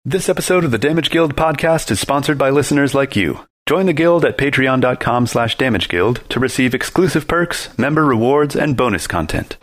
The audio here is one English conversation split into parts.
This episode of the Damage Guild podcast is sponsored by listeners like you. Join the guild at patreon.com/damageguild to receive exclusive perks, member rewards, and bonus content.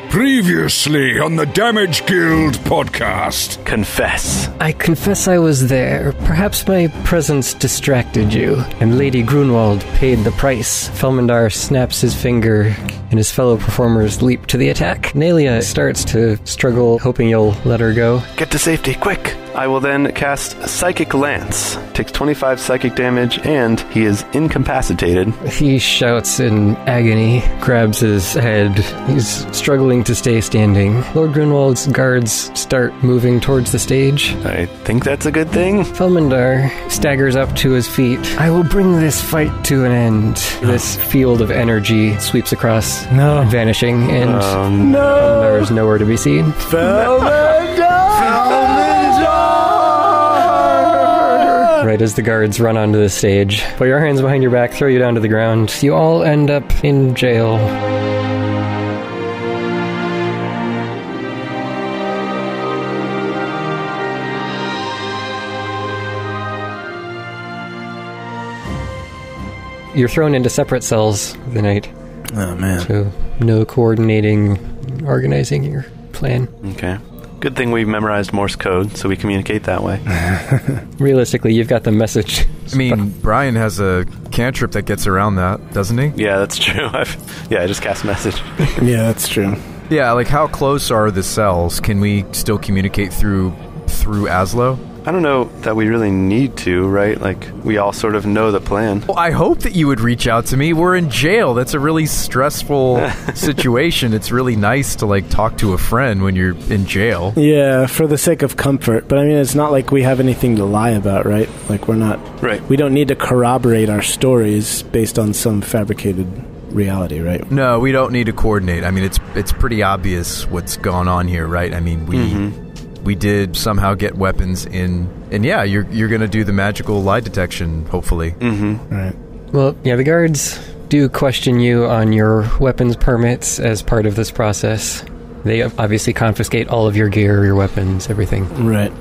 Previously on the Damage Guild podcast. Confess. I confess I was there. Perhaps my presence distracted you, and Lady Grunwald paid the price. Felmindar snaps his finger, and his fellow performers leap to the attack. Nalia starts to struggle, hoping you'll let her go. Get to safety, quick! I will then cast Psychic Lance. Takes 25 psychic damage, and he is incapacitated. He shouts in agony, grabs his head. He's struggling to stay standing. Lord Grunwald's guards start moving towards the stage. I think that's a good thing. Felmindar staggers up to his feet. I will bring this fight to an end. This field of energy sweeps across, vanishing, and Felmindar is nowhere to be seen. Right as the guards run onto the stage, put your hands behind your back, throw you down to the ground. You all end up in jail. You're thrown into separate cells the night. Oh, man. So no coordinating, organizing your plan. Okay. Good thing we memorized Morse code, so we communicate that way. Realistically, you've got the message. I mean, Brian has a cantrip that gets around that, doesn't he? Yeah, that's true. I just cast message. Yeah, that's true. Yeah, like how close are the cells? Can we still communicate through Azlo? I don't know that we really need to, right? Like, we all sort of know the plan. Well, I hope that you would reach out to me. We're in jail. That's a really stressful situation. It's really nice to, like, talk to a friend when you're in jail. Yeah, for the sake of comfort. But, I mean, it's not like we have anything to lie about, right? Like, we're not... Right. We don't need to corroborate our stories based on some fabricated reality, right? No, we don't need to coordinate. I mean, it's pretty obvious what's going on here, right? I mean, we did somehow get weapons in, and yeah, you're going to do the magical lie detection, hopefully. Mm-hmm. Right. Well, yeah, the guards do question you on your weapons permits as part of this process. They obviously confiscate all of your gear, your weapons, everything. Right.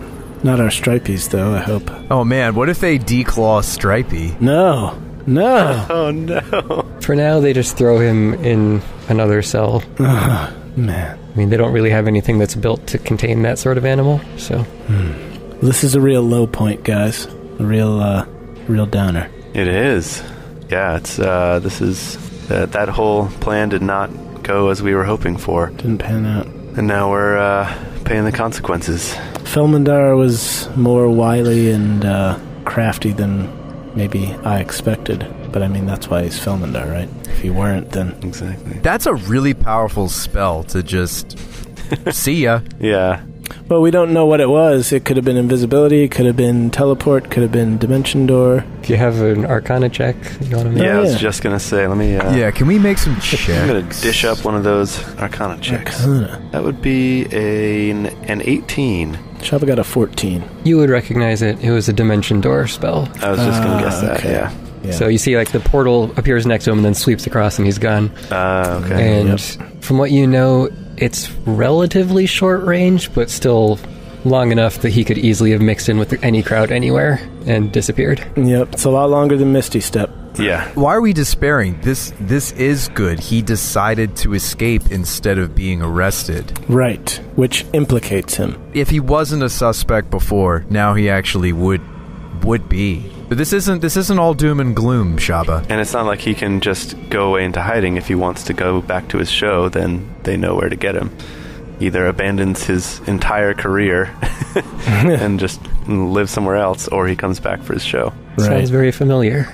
Not our stripies, though, I hope. Oh, man, what if they declaw Stripey? No. Oh, no. For now, they just throw him in another cell. Oh, man. I mean, they don't really have anything that's built to contain that sort of animal, so... This is a real low point, guys. A real downer. It is. Yeah, it's, that whole plan did not go as we were hoping for. Didn't pan out. And now we're, paying the consequences. Felmindar was more wily and, crafty than maybe I expected. But I mean, that's why he's Felmindar, right? If he weren't, then... Exactly. That's a really powerful spell to just see ya. Yeah. Well, we don't know what it was. It could have been invisibility, could have been teleport, could have been dimension door. If you have an Arcana check, you want to make... Yeah, I was just going to say, let me... Yeah, can we make some checks? I'm going to dish up one of those Arcana checks. Arcana. That would be an 18. Shabba got a 14. You would recognize it. It was a dimension door spell. I was just going to guess that, okay. yeah. So you see, like, the portal appears next to him and then sweeps across and he's gone. Okay. And from what you know, it's relatively short range, but still long enough that he could easily have mixed in with any crowd anywhere and disappeared. Yep, it's a lot longer than Misty Step. Yeah. Why are we despairing? This is good. He decided to escape instead of being arrested. Right, which implicates him. If he wasn't a suspect before, now he actually would be. But this isn't all doom and gloom, Shabba. And it's not like he can just go away into hiding. If he wants to go back to his show, then they know where to get him. Either abandons his entire career and just lives somewhere else, or he comes back for his show. Right. Sounds very familiar.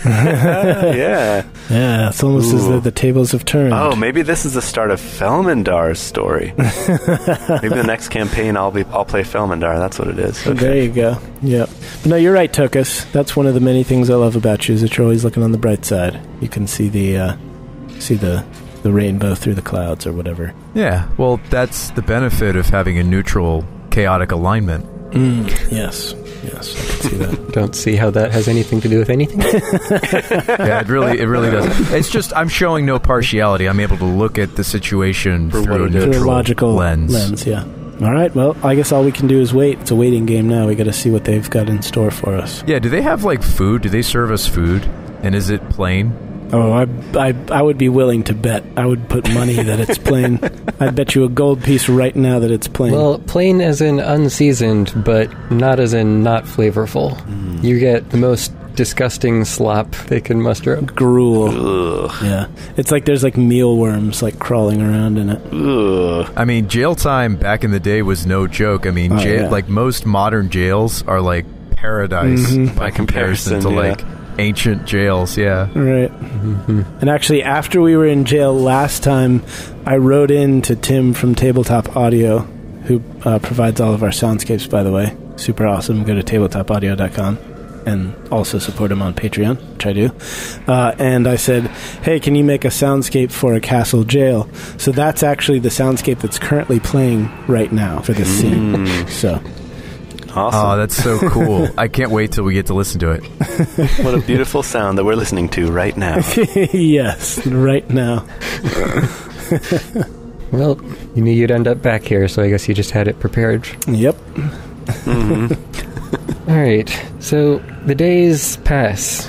Yeah. Yeah, it's almost as though the tables have turned. Oh, maybe this is the start of Felmindar's story. Maybe the next campaign I'll play Felmindar. That's what it is. Okay. There you go. Yep. But no, you're right, Tokas. That's one of the many things I love about you, is that you're always looking on the bright side. You can see the rainbow through the clouds or whatever. Yeah, well, that's the benefit of having a neutral, chaotic alignment. Yes, I can see that. Don't see how that has anything to do with anything. Yeah, it really does. It's just I'm showing no partiality. I'm able to look at the situation through a neutral logical lens. Yeah. All right, well, I guess all we can do is wait. It's a waiting game now. We got to see what they've got in store for us. Yeah, do they have, like, food? Do they serve us food? And is it plain? Oh, I would be willing to bet. I would put money that it's plain. I'd bet you a gold piece right now that it's plain. Well, plain as in unseasoned, but not as in not flavorful. You get the most disgusting slop they can muster up. Gruel. Ugh. Yeah. It's like there's like mealworms like crawling around in it. Ugh. I mean, jail time back in the day was no joke. I mean, like most modern jails are like paradise by comparison to like ancient jails. Yeah. Right. And actually, after we were in jail last time, I wrote in to Tim from Tabletop Audio, who provides all of our soundscapes, by the way. Super awesome. Go to tabletopaudio.com. And also support him on Patreon, which I do. And I said, hey, can you make a soundscape for a castle jail? So that's actually the soundscape that's currently playing right now for this scene. So, Awesome. Oh, that's so cool. I can't wait till we get to listen to it. What a beautiful sound that we're listening to right now. yes, right now. Well, you knew you'd end up back here, so I guess you just had it prepared. Yep. All right, so the days pass.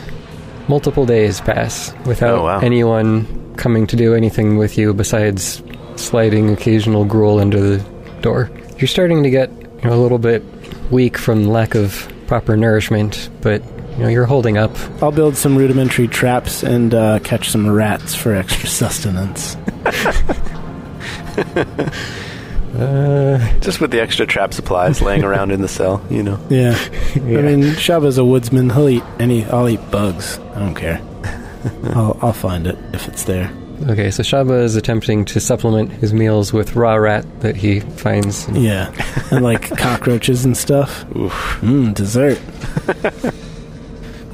Multiple days pass without anyone coming to do anything with you besides sliding occasional gruel into the door. You're starting to get a little bit weak from lack of proper nourishment, but you're holding up. I'll build some rudimentary traps and catch some rats for extra sustenance. Just with the extra trap supplies laying around in the cell, Yeah. I mean, Shabba's a woodsman. I'll eat bugs. I don't care. I'll find it if it's there. Okay, so Shabba is attempting to supplement his meals with raw rat that he finds. Yeah. And like cockroaches and stuff. Oof. Dessert.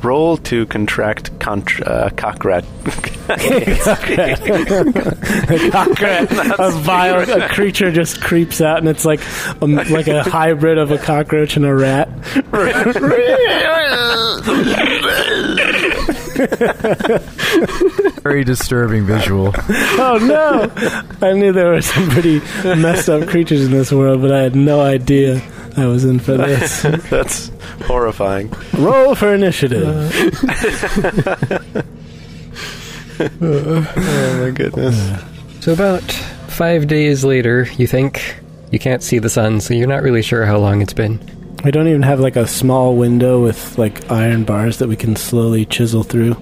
Roll to contract cockrat. A creature just creeps out, and it's like a hybrid of a cockroach and a rat. Very disturbing visual. Oh no! I knew there were some pretty messed up creatures in this world, but I had no idea I was in for this. That's horrifying. Roll for initiative. Oh my goodness. So about 5 days later, you think you can't see the sun, so you're not really sure how long it's been. We don't even have like a small window with like iron bars that we can slowly chisel through.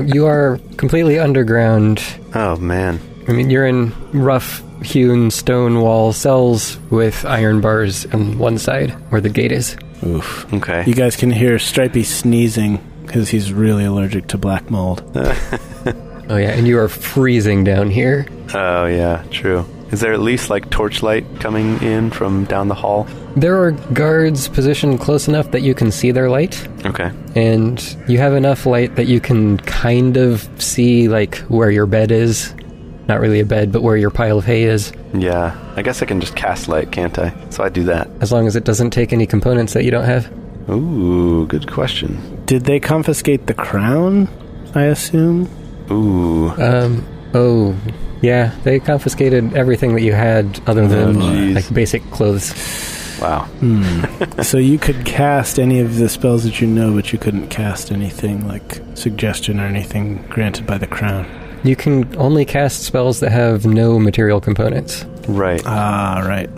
You are completely underground. Oh man. I mean, you're in rough-hewn stone wall cells with iron bars on one side where the gate is. Oof. Okay. You guys can hear Stripey sneezing because he's really allergic to black mold. Oh yeah, and you are freezing down here. Oh yeah, true. Is there at least like torchlight coming in from down the hall? There are guards positioned close enough that you can see their light. Okay. And you have enough light that you can kind of see like where your bed is. Not really a bed, but where your pile of hay is. Yeah. I guess I can just cast light, can't I? So I do that. As long as it doesn't take any components that you don't have. Ooh, good question. Did they confiscate the crown, I assume? Ooh. Oh, yeah. They confiscated everything that you had other than geez. like basic clothes. Wow. So you could cast any of the spells that you know, but you couldn't cast anything like suggestion or anything granted by the crown. You can only cast spells that have no material components. Right. Ah, right.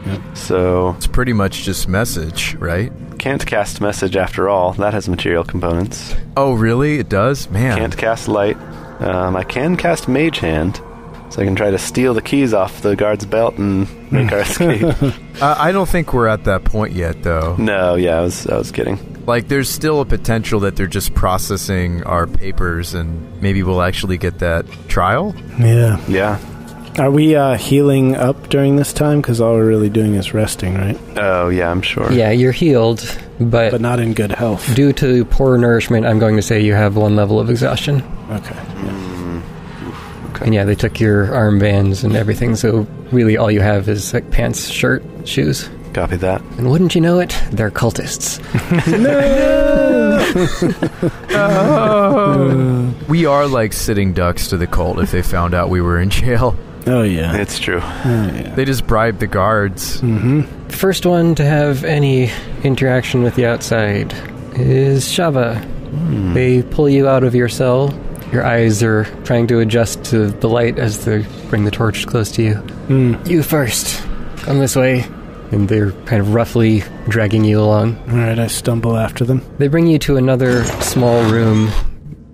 Yep. So It's pretty much just message, right? can't cast message after all. That has material components. Oh, really? It does? Man. Can't cast light. I can cast mage hand, so I can try to steal the keys off the guard's belt and make our escape. I don't think we're at that point yet, though. No, yeah, I was kidding. Like, there's still a potential that they're just processing our papers, and maybe we'll actually get that trial? Yeah. Yeah. Are we healing up during this time? Because all we're really doing is resting, right? Oh, yeah, I'm sure. Yeah, you're healed, But not in good health. due to poor nourishment, I'm going to say you have 1 level of exhaustion. Okay. Yeah. Okay. And yeah, they took your armbands and everything, so really all you have is like pants, shirt, shoes. Copy that. And wouldn't you know it, they're cultists. We are like sitting ducks to the cult if they found out we were in jail. Oh, yeah. It's true. Oh, yeah. They just bribe the guards. Mm-hmm. First one to have any interaction with the outside is Shabba. They pull you out of your cell. Your eyes are trying to adjust to the light as they bring the torch close to you. You first. Come this way. And they're kind of roughly dragging you along. All right, I stumble after them. They bring you to another small room.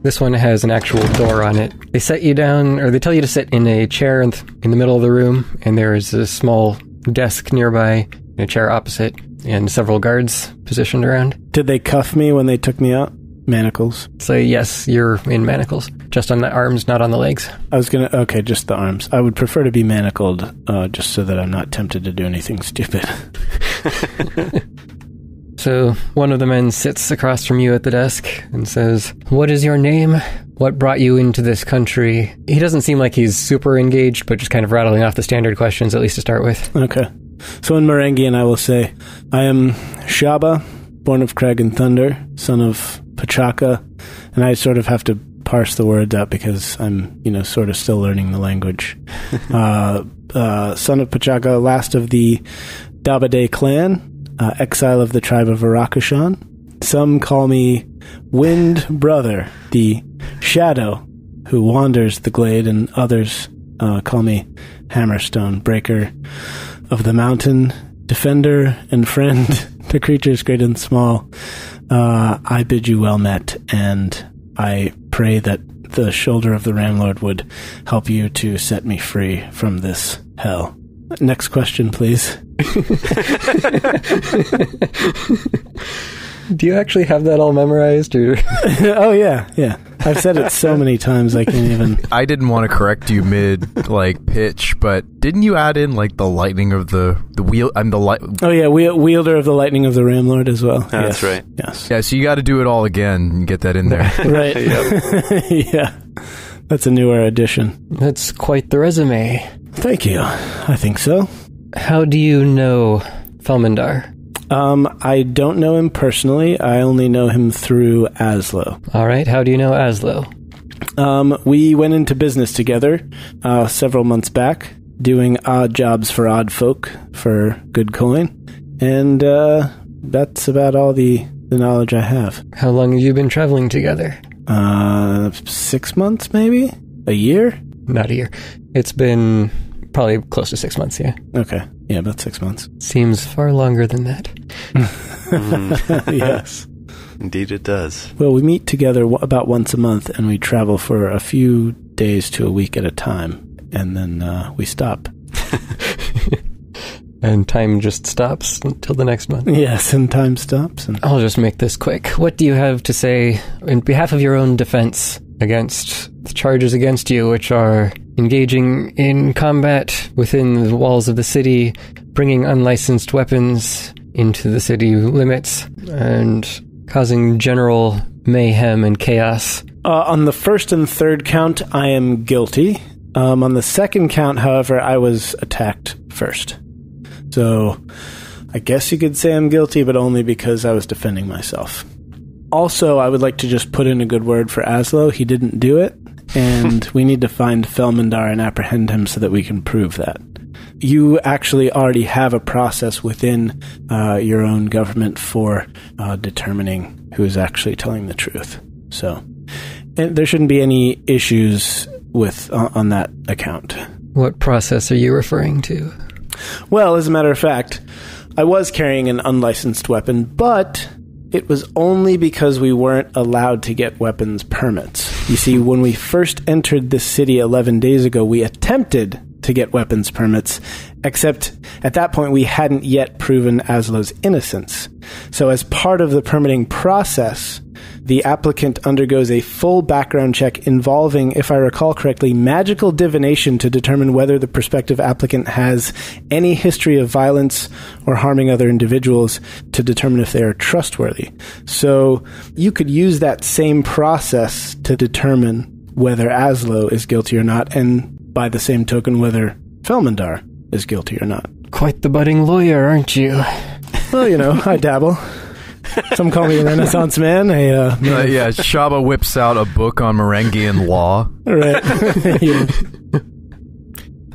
This one has an actual door on it. They set you down, or they tell you to sit in a chair in the middle of the room, and there is a small desk nearby, and a chair opposite, and several guards positioned around. Did they cuff me when they took me out? Manacles? So yes, you're in manacles. Just on the arms, not on the legs. I was gonna... Okay, just the arms. I would prefer to be manacled, just so that I'm not tempted to do anything stupid. So one of the men sits across from you at the desk and says, "What is your name? What brought you into this country?" He doesn't seem like he's super engaged, but just kind of rattling off the standard questions, at least to start with. Okay. So in Merengian, I will say, I am Shabba, born of Crag and Thunder, son of Pachaka, and I sort of have to parse the words out because I'm, sort of still learning the language. Son of Pachaka, last of the Dabade clan, exile of the tribe of Arakashan. Some call me Wind Brother, the Shadow, who wanders the glade, and others call me Hammerstone, breaker of the mountain, defender and friend to creatures great and small. I bid you well met, and I pray that the shoulder of the Ramlord would help you to set me free from this hell. Next question, please. Do you actually have that all memorized? Or? Oh, yeah. I've said it so many times I can't even... I didn't want to correct you mid, pitch, but didn't you add in, the lightning of the wheel... Oh, yeah, wielder of the lightning of the Ramlord as well. That's right. Yes. Yeah, so you got to do it all again and get that in there. Right. Yeah. That's a newer addition. That's quite the resume. Thank you. I think so. How do you know Felmindar? I don't know him personally. I only know him through Azlo. All right. How do you know Azlo? We went into business together several months back, doing odd jobs for odd folk for good coin. And that's about all the knowledge I have. How long have you been traveling together? 6 months, maybe? A year? Not a year. It's been probably close to 6 months, yeah. Okay. Yeah, about 6 months. Seems far longer than that. Yes. Indeed it does. Well, we meet together about once a month, and we travel for a few days to a week at a time, and then we stop. And time just stops until the next month? Yes, and time stops. And I'll just make this quick. What do you have to say in behalf of your own defense against the charges against you, which are engaging in combat within the walls of the city, bringing unlicensed weapons into the city limits, and causing general mayhem and chaos? On the first and third count, I am guilty. On the second count, however, I was attacked first. So I guess you could say I'm guilty, but only because I was defending myself. Also, I would like to just put in a good word for Azlo. He didn't do it, and we need to find Felmindar and apprehend him so that we can prove that. You actually already have a process within your own government for determining who is actually telling the truth. So there shouldn't be any issues with on that account. What process are you referring to? Well, as a matter of fact, I was carrying an unlicensed weapon, but it was only because we weren't allowed to get weapons permits. You see, when we first entered this city 11 days ago, we attempted to get weapons permits, except at that point we hadn't yet proven Azlo's innocence. So as part of the permitting process, the applicant undergoes a full background check involving, if I recall correctly, magical divination to determine whether the prospective applicant has any history of violence or harming other individuals, to determine if they are trustworthy. So you could use that same process to determine whether Azlo is guilty or not, and by the same token, whether Felmindar is guilty or not. Quite the budding lawyer, aren't you? Well, I dabble. Some call me a Renaissance man. Yeah, Shabba whips out a book on Merengian law. Right. Yeah.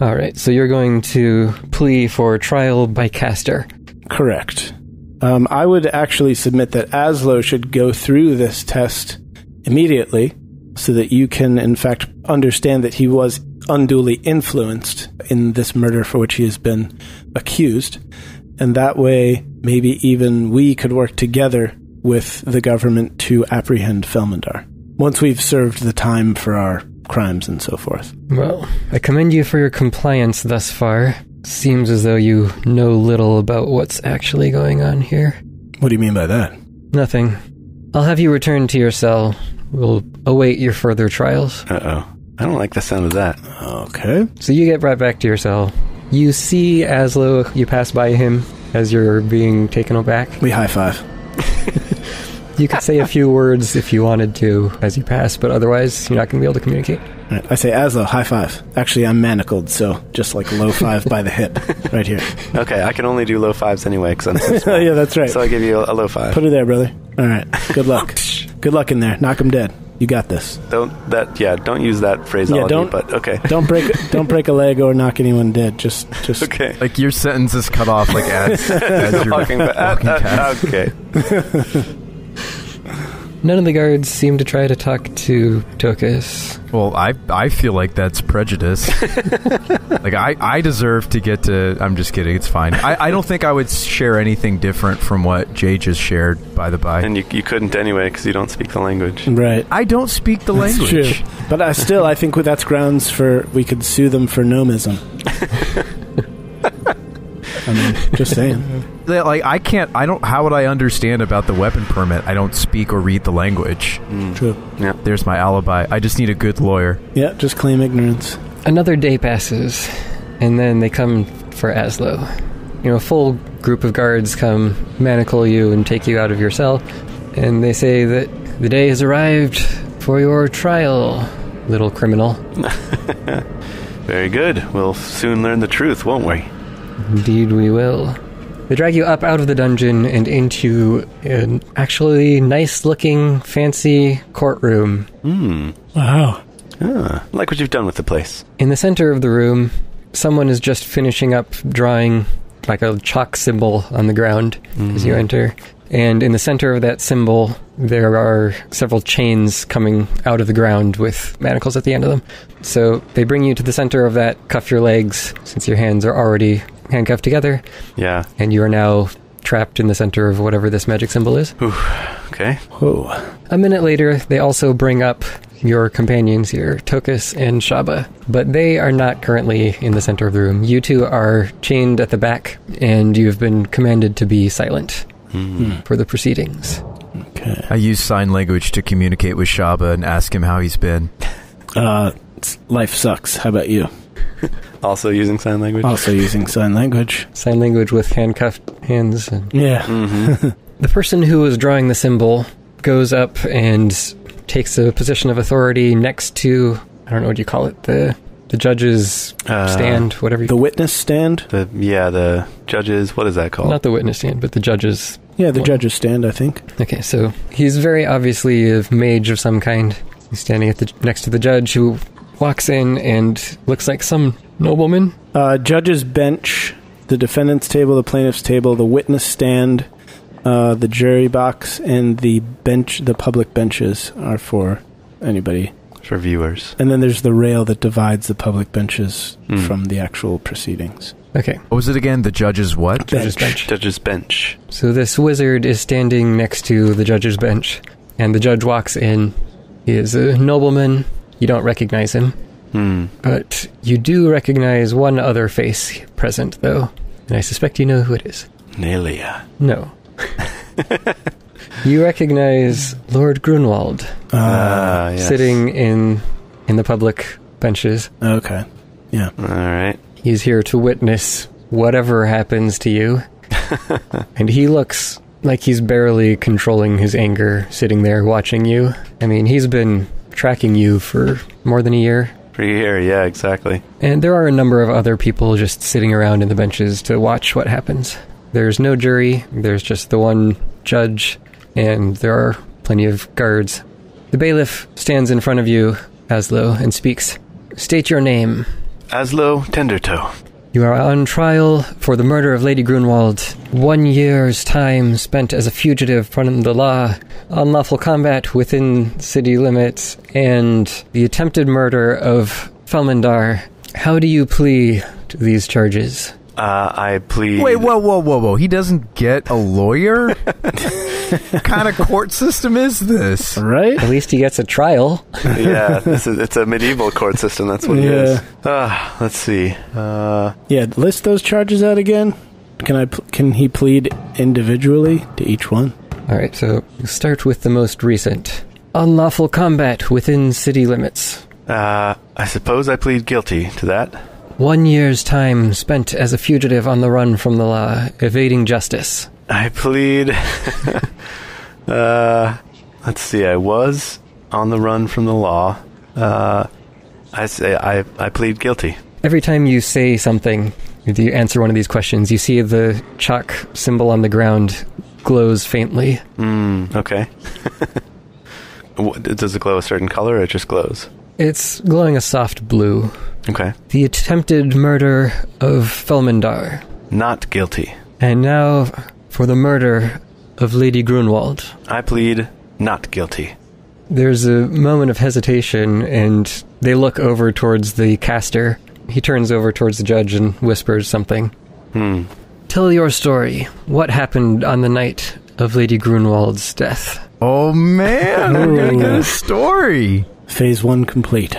All right, so you're going to plea for trial by caster. Correct. I would actually submit that Azlo should go through this test immediately so that you can, in fact, understand that he was unduly influenced in this murder for which he has been accused. And that way, maybe even we could work together with the government to apprehend Felmindar, once we've served the time for our crimes and so forth. Well, I commend you for your compliance thus far. Seems as though you know little about what's actually going on here. What do you mean by that? Nothing. I'll have you return to your cell. We'll await your further trials. Uh-oh. I don't like the sound of that. Okay. So you get brought back to your cell. You see Azlo, you pass by him as you're being taken aback. We high five. You could say a few words if you wanted to as you pass, but otherwise you're not going to be able to communicate. All right, I say, Azlo, high five. Actually, I'm manacled, so just like low five by the hip, right here. Okay, I can only do low fives anyway, because I'm so small. Yeah, that's right. So I give you a low five. Put her there, brother. All right, good luck. Good luck in there. Knock him dead. You got this. Don't use that phraseology, but okay. Don't break a leg or knock anyone dead. Just okay. Like your sentence is cut off like as you're walking past. Okay. None of the guards seem to try to talk to Tokas. Well, I feel like that's prejudice. Like, I deserve to get to... I'm just kidding. It's fine. I don't think I would share anything different from what Jay just shared, by the by. And you couldn't anyway, because you don't speak the language. Right. I don't speak the language. That's true. But I think that's grounds for... We could sue them for nomism. I mean, just saying. Like, how would I understand about the weapon permit? I don't speak or read the language. True. Yeah. There's my alibi. I just need a good lawyer. Yeah, just claim ignorance. Another day passes, and then they come for Azlo. A full group of guards come manacle you and take you out of your cell, and they say that the day has arrived for your trial, little criminal. Very good. We'll soon learn the truth, won't we? Indeed we will. They drag you up out of the dungeon and into an actually nice-looking, fancy courtroom. Wow. Like what you've done with the place. In the center of the room, someone is just finishing up drawing like a chalk symbol on the ground as you enter. And in the center of that symbol, there are several chains coming out of the ground with manacles at the end of them. So they bring you to the center of that, cuff your legs, since your hands are already handcuffed together. Yeah. And you are now trapped in the center of whatever this magic symbol is. Ooh, okay. Whoa. A minute later, they also bring up your companions here, Tokas and Shabba, but they are not currently in the center of the room. You two are chained at the back, and you've been commanded to be silent for the proceedings. Okay. I use sign language to communicate with Shabba and ask him how he's been. Life sucks. How about you? Also using sign language? Also using sign language. Sign language with handcuffed hands. Yeah. The person who was drawing the symbol goes up and takes a position of authority next to, I don't know what you call it, the judge's stand, whatever you The witness stand? The judge's, what is that called? Not the witness stand, but the judge's. Yeah, the judge's stand, I think. Okay, so he's very obviously a mage of some kind. He's standing next to the judge, who walks in and looks like some nobleman. Judge's bench, the defendant's table, the plaintiff's table, the witness stand, the jury box, and the public benches are for anybody. For viewers. And then there's the rail that divides the public benches from the actual proceedings. Okay. What was it again? The judge's what? Judge's bench. Judge's bench. So this wizard is standing next to the judge's bench, and the judge walks in. He is a nobleman. You don't recognize him. But you do recognize one other face present, though, and I suspect you know who it is. Nelia. No. You recognize Lord Grunwald Yes. sitting in the public benches. Okay. Yeah. All right. He's here to witness whatever happens to you. And he looks like he's barely controlling his anger sitting there watching you. I mean, he's been tracking you for more than a year. For here, yeah, exactly. And there are a number of other people just sitting around in the benches to watch what happens. There's no jury, there's just the one judge, and there are plenty of guards. The bailiff stands in front of you, Azlo, and speaks. State your name. Azlo Tendertoe. You are on trial for the murder of Lady Grunwald. 1 year's time spent as a fugitive from the law, unlawful combat within city limits, and the attempted murder of Felmindar. How do you plead to these charges? I plead... Wait, whoa. He doesn't get a lawyer? What kind of court system is this? Right? At least he gets a trial. Yeah, it's a medieval court system, that's what it is. Let's see. List those charges out again. Can he plead individually to each one? Alright, so start with the most recent. Unlawful combat within city limits. I suppose I plead guilty to that. 1 year's time spent as a fugitive on the run from the law, evading justice. I plead... let's see, I was on the run from the law. I plead guilty. Every time you say something, you answer one of these questions, you see the chalk symbol on the ground glows faintly. Okay. Does it glow a certain color or it just glows? It's glowing a soft blue. Okay. The attempted murder of Felmindar. Not guilty. And now for the murder of Lady Grunwald. I plead not guilty. There's a moment of hesitation, and they look over towards the caster. He turns over towards the judge and whispers something. Tell your story. What happened on the night of Lady Grunwald's death? Oh, man. We're going to get a story. Phase 1 complete.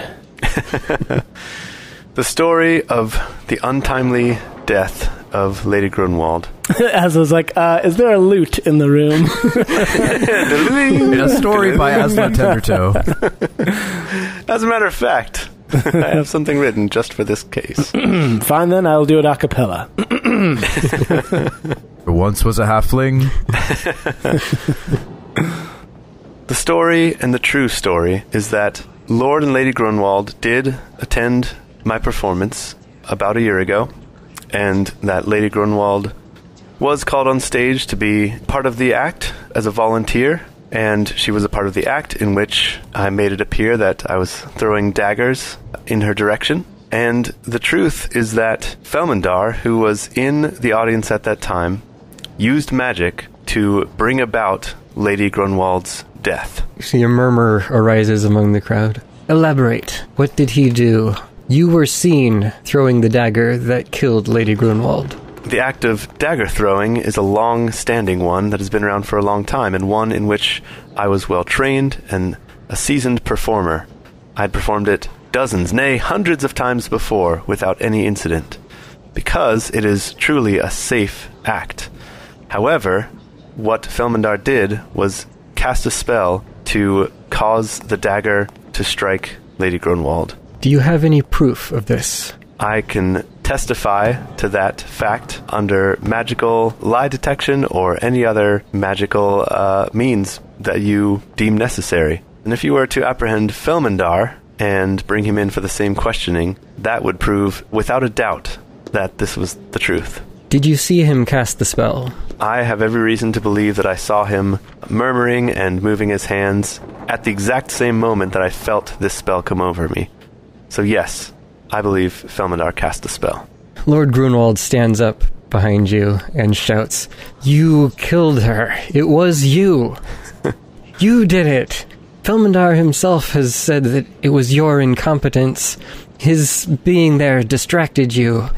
The story of the untimely death of Lady Grunwald. As I was like, is there a lute in the room? A story by Azlo Tendertoe. As a matter of fact, I have something written just for this case. Fine then, I'll do it a cappella. There once was a halfling. The story and the true story is that Lord and Lady Grunwald did attend my performance about a year ago, and that Lady Grunwald was called on stage to be part of the act as a volunteer, and she was a part of the act in which I made it appear that I was throwing daggers in her direction. And the truth is that Felmindar, who was in the audience at that time, used magic to bring about Lady Grunwald's death. You see a murmur arises among the crowd. Elaborate. What did he do? You were seen throwing the dagger that killed Lady Grunwald. The act of dagger throwing is a long-standing one that has been around for a long time, and one in which I was well-trained and a seasoned performer. I had performed it dozens, nay, hundreds of times before without any incident, because it is truly a safe act. However, what Felmindar did was cast a spell to cause the dagger to strike Lady Grunwald. Do you have any proof of this? I can testify to that fact under magical lie detection or any other magical means that you deem necessary. And if you were to apprehend Felmindar and bring him in for the same questioning, that would prove without a doubt that this was the truth. Did you see him cast the spell? I have every reason to believe that I saw him murmuring and moving his hands at the exact same moment that I felt this spell come over me. So yes, I believe Felmindar cast the spell. Lord Grunwald stands up behind you and shouts, "You killed her. It was you. You did it. Felmindar himself has said that it was your incompetence. His being there distracted you.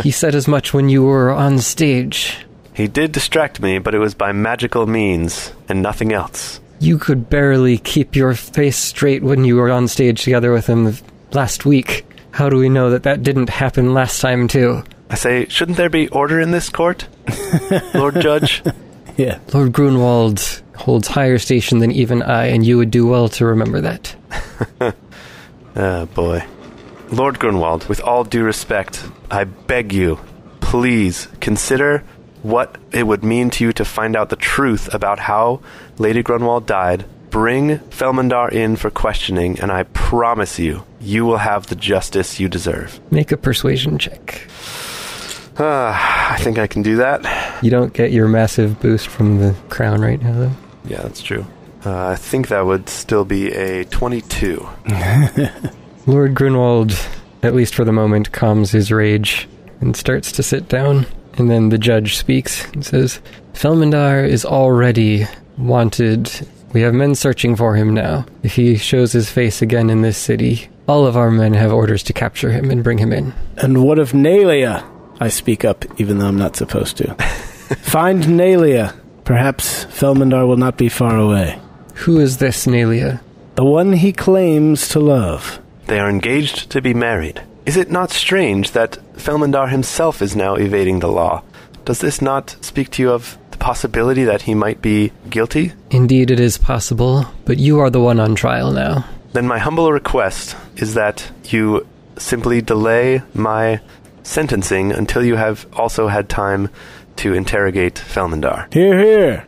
He said as much when you were on stage." He did distract me, but it was by magical means and nothing else. You could barely keep your face straight when you were on stage together with him last week. How do we know that that didn't happen last time, too? I say, shouldn't there be order in this court, Lord Judge? Yeah. Lord Grunwald holds higher station than even I, and you would do well to remember that. Oh, boy. Lord Grunwald, with all due respect, I beg you, please consider what it would mean to you to find out the truth about how Lady Grunwald died. Bring Felmindar in for questioning, and I promise you, you will have the justice you deserve. Make a persuasion check. I think I can do that. You don't get your massive boost from the crown right now, though. Yeah, that's true. I think that would still be a 22. Lord Grunwald at least for the moment, calms his rage and starts to sit down. And then the judge speaks and says, Felmindar is already wanted. We have men searching for him now. If he shows his face again in this city, all of our men have orders to capture him and bring him in. And what of Nalia? I speak up, even though I'm not supposed to. Find Nalia. Perhaps Felmindar will not be far away. Who is this Nalia? The one he claims to love. They are engaged to be married. Is it not strange that Felmindar himself is now evading the law? Does this not speak to you of the possibility that he might be guilty? Indeed it is possible, but you are the one on trial now. Then my humble request is that you simply delay my sentencing until you have also had time to interrogate Felmindar. Hear, hear.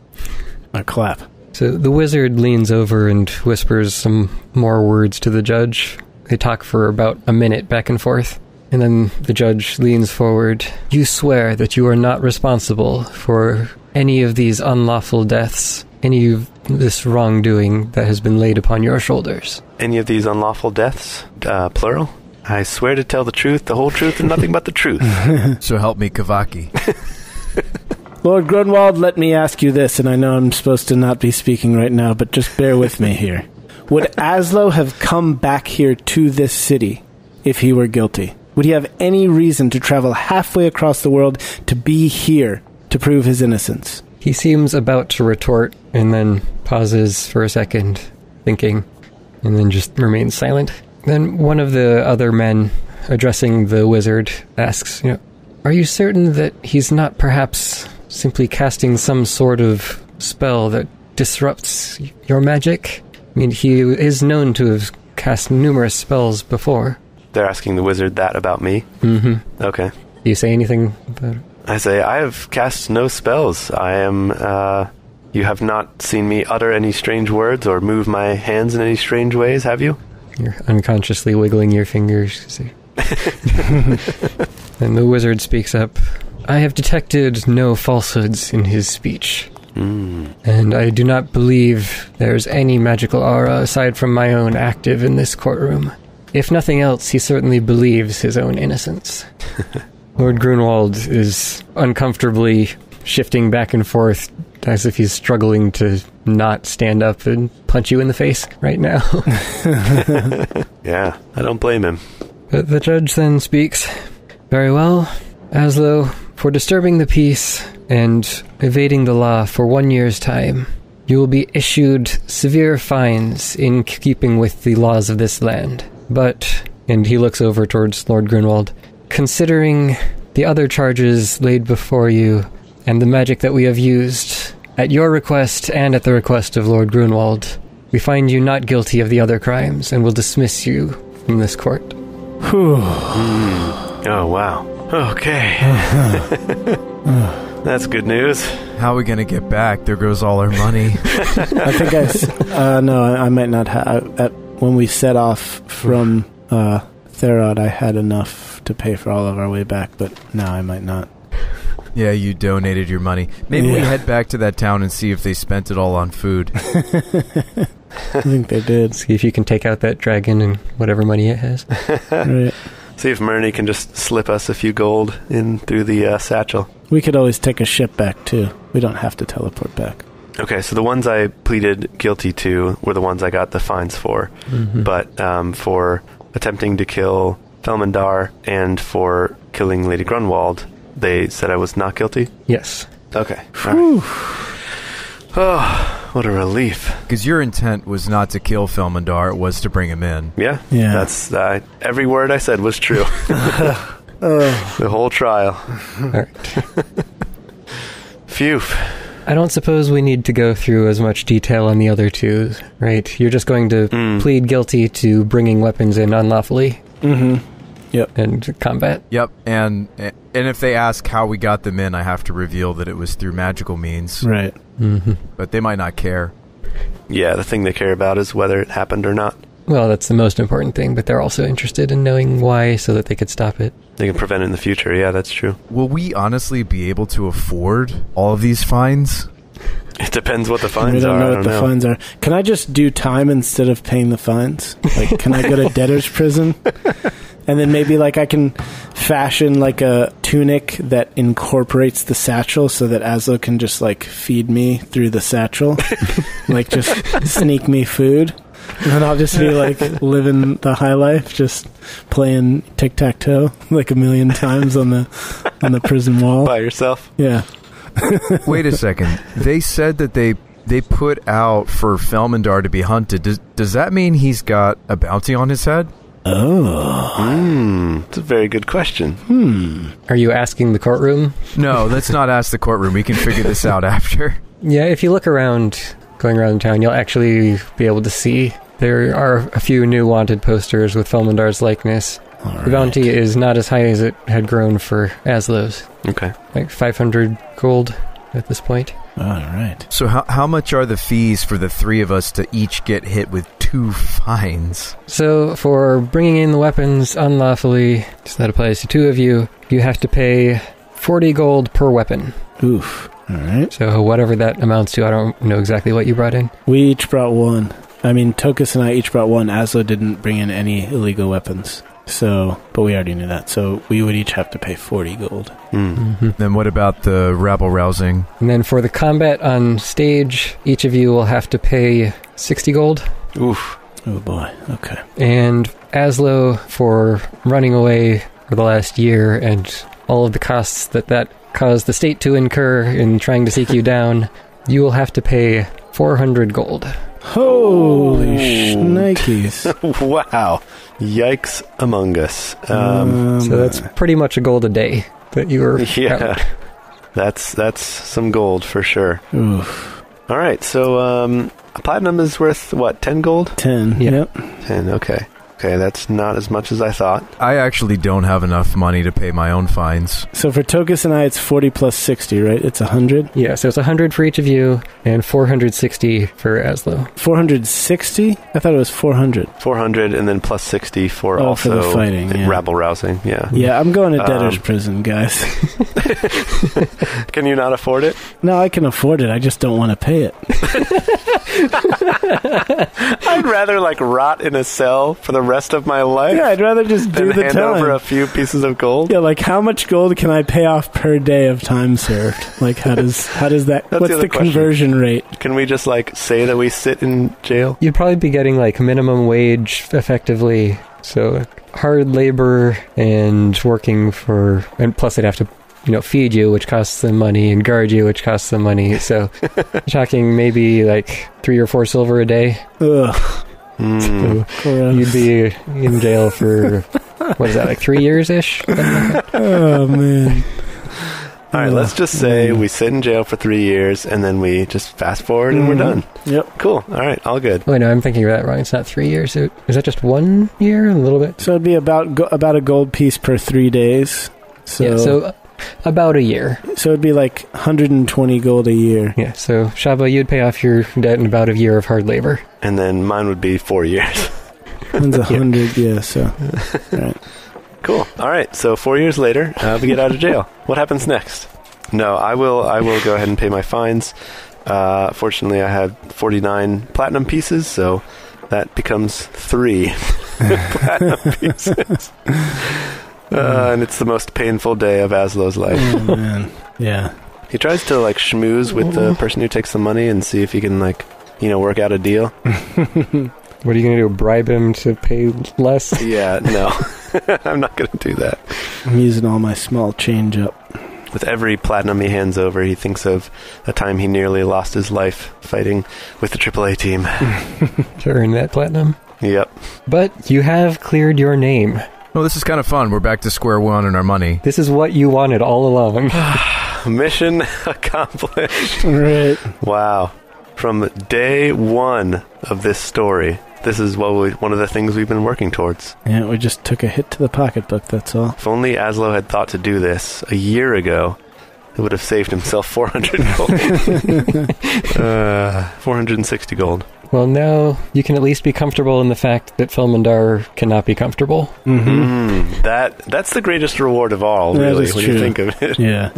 A clap. So the wizard leans over and whispers some more words to the judge. They talk for about a minute back and forth. And then the judge leans forward. You swear that you are not responsible for any of these unlawful deaths, any of this wrongdoing that has been laid upon your shoulders. Any of these unlawful deaths, plural? I swear to tell the truth, the whole truth, and nothing but the truth. So help me, Kavaki. Lord Grunwald, let me ask you this, and I know I'm supposed to not be speaking right now, but just bear with me here. Would Azlo have come back here to this city if he were guilty? Would he have any reason to travel halfway across the world to be here to prove his innocence? He seems about to retort and then pauses for a second, thinking, and then just remains silent. Then one of the other men, addressing the wizard, asks, are you certain that he's not perhaps simply casting some sort of spell that disrupts your magic? I mean, he is known to have cast numerous spells before. They're asking the wizard that about me? Mm-hmm. Okay. Do you say anything about it? I say, I have cast no spells. I am, you have not seen me utter any strange words or move my hands in any strange ways, have you? You're unconsciously wiggling your fingers. And the wizard speaks up. I have detected no falsehoods in his speech. And I do not believe there's any magical aura aside from my own active in this courtroom. If nothing else, he certainly believes his own innocence. Lord Grunwald is uncomfortably shifting back and forth as if he's struggling to not stand up and punch you in the face right now. Yeah, I don't blame him. But the judge then speaks. Very well, Azlo, for disturbing the peace and evading the law for 1 year's time, you will be issued severe fines in keeping with the laws of this land. But, and he looks over towards Lord Grunwald, considering the other charges laid before you and the magic that we have used, at your request and at the request of Lord Grunwald, we find you not guilty of the other crimes and will dismiss you from this court. Oh, wow. Okay. That's good news. How are we going to get back? There goes all our money. I think I might not have. When we set off from Therod, I had enough to pay for all of our way back, but now I might not. Yeah, you donated your money. Maybe we head back to that town and see if they spent it all on food. I think they did. See if you can take out that dragon and whatever money it has. Right. See if Murney can just slip us a few gold in through the satchel. We could always take a ship back, too. We don't have to teleport back. Okay, so the ones I pleaded guilty to were the ones I got the fines for. Mm-hmm. But for attempting to kill Felmindar and for killing Lady Grunwald, they said I was not guilty? Yes. Okay. All right. Oh, what a relief. Because your intent was not to kill Felmindar, it was to bring him in. Yeah. That's every word I said was true. The whole trial. All right. Phew. I don't suppose we need to go through as much detail on the other two, right? You're just going to plead guilty to bringing weapons in unlawfully. Mm-hmm. Yep. And combat. Yep. And if they ask how we got them in, I have to reveal that it was through magical means. Right. Mm-hmm. But they might not care. Yeah, the thing they care about is whether it happened or not. Well, that's the most important thing, but they're also interested in knowing why so that they could stop it. They can prevent it in the future. Yeah, that's true. Will we honestly be able to afford all of these fines? It depends what the fines are. We don't know what the fines are. Can I just do time instead of paying the fines? Like, can I go to debtor's prison And then maybe like I can fashion like a tunic that incorporates the satchel so that Azlo can just like feed me through the satchel. Like just sneak me food. And then I'll just be like living the high life, just playing tic-tac-toe like a million times on the prison wall. By yourself? Yeah. Wait a second. They said that they put out for Felmindar to be hunted. Does that mean he's got a bounty on his head? Oh. It's a very good question. Are you asking the courtroom? No, let's not ask the courtroom. We can figure this out after. Yeah, if you look around, going around town, you'll actually be able to see there are a few new wanted posters with Felmindar's likeness. All The bounty is not as high as it had grown for Azlo's. Okay. Like 500 gold at this point. All right. So how much are the fees for the three of us to each get hit with 2 fines? So for bringing in the weapons unlawfully, so that applies to 2 of you, you have to pay 40 gold per weapon. Oof. All right. So whatever that amounts to, I don't know exactly what you brought in. We each brought 1. I mean, Tokas and I each brought 1. Azlo didn't bring in any illegal weapons. So, but we already knew that. So we would each have to pay 40 gold. Then what about the rabble-rousing? And then for the combat on stage, each of you will have to pay 60 gold. Oof. Oh boy. Okay. And Azlo, for running away for the last year and all of the costs that caused the state to incur in trying to seek you down, you will have to pay 400 gold. Holy shnikes. Wow. Yikes among us. So that's pretty much a gold a day that you were out. That's some gold for sure. Oof. All right, so a platinum is worth, what, 10 gold? 10. Yeah. Yep. 10, okay. Okay, that's not as much as I thought. I actually don't have enough money to pay my own fines. So for Tokas and I, it's 40 plus 60, right? It's 100? Yeah, so it's 100 for each of you and 460 for Azlo. 460? I thought it was 400. 400 and then plus 60 for Oh, also for the fighting, yeah. rabble-rousing, yeah. Yeah, I'm going to debtor's prison, guys. Can you not afford it? No, I can afford it. I just don't want to pay it. I'd rather, like, rot in a cell for the rest of my life Yeah, I'd rather just do than the hand time. over a few pieces of gold. Yeah, like how much gold can I pay off per day of time served? Like how does that? That's What's the the other question. conversion rate? Can we just, like, say that we sit in jail? You'd probably be getting like minimum wage effectively, so hard labor and working for, and plus they'd have to, feed you, which costs them money, and guard you, which costs them money. So you're talking maybe like 3 or 4 silver a day. Ugh. So Gross. you'd be in jail for, what is that, like 3 years-ish? Oh man. All right, let's just say we sit in jail for 3 years, and then we just fast forward and we're done. Yep. Cool. All right, all good. Wait, no, I'm thinking of that wrong. It's not 3 years. Is that just 1 year? A little bit? So it'd be about a gold piece per 3 days. So Yeah, so about a year. so it'd be like 120 gold a year. Yeah, so Shabba, you'd pay off your debt in about a year of hard labor. And then mine would be 4 years. One's 100. Yeah. So. All right. Cool. All right, so 4 years later, we get out of jail. What happens next? No, I will go ahead and pay my fines. Fortunately, I had 49 platinum pieces, so that becomes 3 platinum pieces. And it's the most painful day of Azlo's life. Oh man. Yeah. He tries to, like, schmooze with the person who takes the money and see if he can, like, work out a deal. What are you going to do, bribe him to pay less? Yeah, no. I'm not going to do that. I'm using all my small change up. With every platinum he hands over, he thinks of a time he nearly lost his life fighting with the AAA team. To earn that platinum? Yep. But you have cleared your name. Well, this is kind of fun. We're back to square one on our money. This is what you wanted all along. Mission accomplished. Right. Wow. From day one of this story, this is one of the things we've been working towards. Yeah, we just took a hit to the pocketbook, that's all. If only Azlo had thought to do this a year ago, it would have saved himself 400 gold. 460 gold. Well, now you can at least be comfortable in the fact that Felmindar cannot be comfortable. That's the greatest reward of all, That really, is when true. you think of it. Yeah.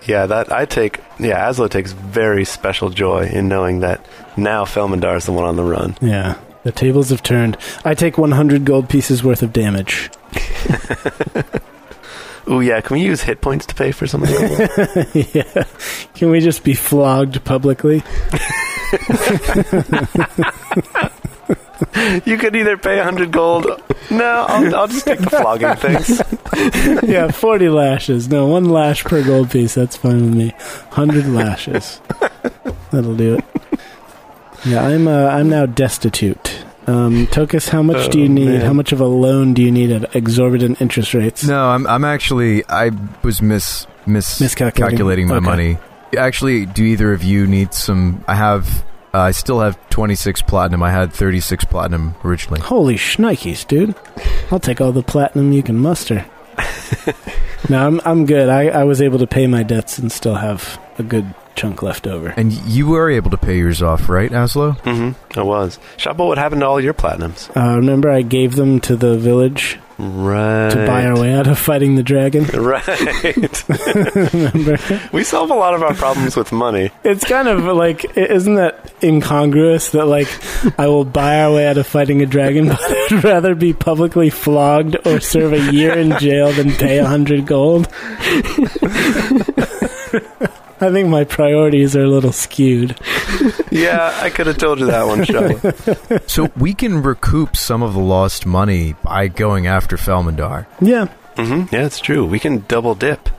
Azlo takes very special joy in knowing that now Felmindar is the one on the run. Yeah. The tables have turned. I take 100 gold pieces worth of damage. Ooh, yeah, can we use hit points to pay for something like that? Yeah. Can we just be flogged publicly? You could either pay 100 gold. No, I'll just take the flogging things. Yeah, 40 lashes. No, 1 lash per gold piece. That's fine with me. 100 lashes. That'll do it. Yeah, I'm now destitute. Tokas, how much do you need? Man. How much of a loan do you need at exorbitant interest rates? No, I'm actually, I was miscalculating my money. Actually, do either of you need some? I still have 26 platinum. I had 36 platinum originally. Holy shnikes, dude. I'll take all the platinum you can muster. No, I'm good. I was able to pay my debts and still have a good chunk left over. And you were able to pay yours off, right, Azlo? Mm-hmm, I was. Shabba, what happened to all your platinums? Remember I gave them to the village? Right. To buy our way out of fighting the dragon? Right. Remember? We solve a lot of our problems with money. It's kind of like, isn't that incongruous that, like, I will buy our way out of fighting a dragon, but I'd rather be publicly flogged or serve a year in jail than pay 100 gold? I think my priorities are a little skewed. Yeah, I could have told you that one, Shabba. So we can recoup some of the lost money by going after Felmindar. Yeah. Mm-hmm. Yeah, it's true. We can double dip.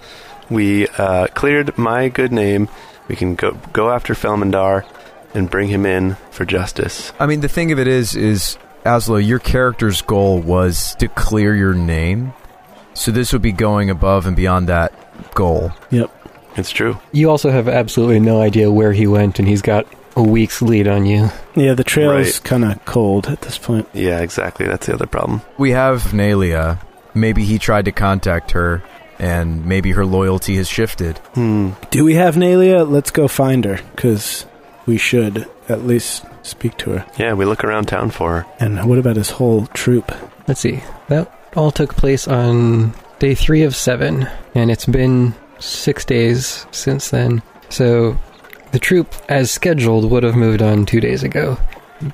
We cleared my good name. We can go after Felmindar and bring him in for justice. I mean, the thing of it is Azlo, your character's goal was to clear your name. So this would be going above and beyond that goal. Yep. It's true. You also have absolutely no idea where he went, and he's got a week's lead on you. Yeah, the trail is kind of cold at this point. Yeah, exactly. That's the other problem. We have Nalia. Maybe he tried to contact her, and maybe her loyalty has shifted. Do we have Nalia? Let's go find her, because we should at least speak to her. Yeah, we look around town for her. And what about his whole troop? Let's see. That all took place on day 3 of 7, and it's been 6 days since then. So the troop, as scheduled, would have moved on 2 days ago.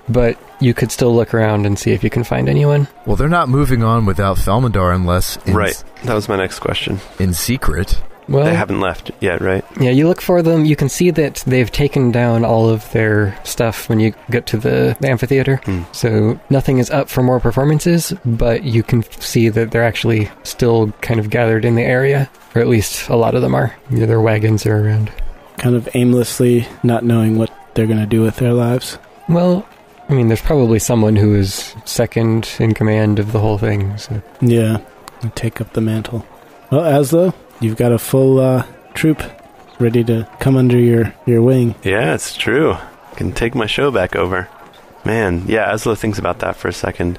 But you could still look around and see if you can find anyone. Well, they're not moving on without Felmindar unless... Right. That was my next question. In secret. Well, they haven't left yet, right? Yeah, you look for them. You can see that they've taken down all of their stuff when you get to the amphitheater. So nothing is up for more performances, but you can see that they're actually still kind of gathered in the area. Or at least a lot of them are. Yeah, their wagons are around. Kind of aimlessly not knowing what they're going to do with their lives. Well, I mean, there's probably someone who is second in command of the whole thing. So. Yeah, take up the mantle. Well, Azlo, you've got a full troop ready to come under your wing. Yeah, it's true. I can take my show back over. Man, yeah, Azlo thinks about that for a second.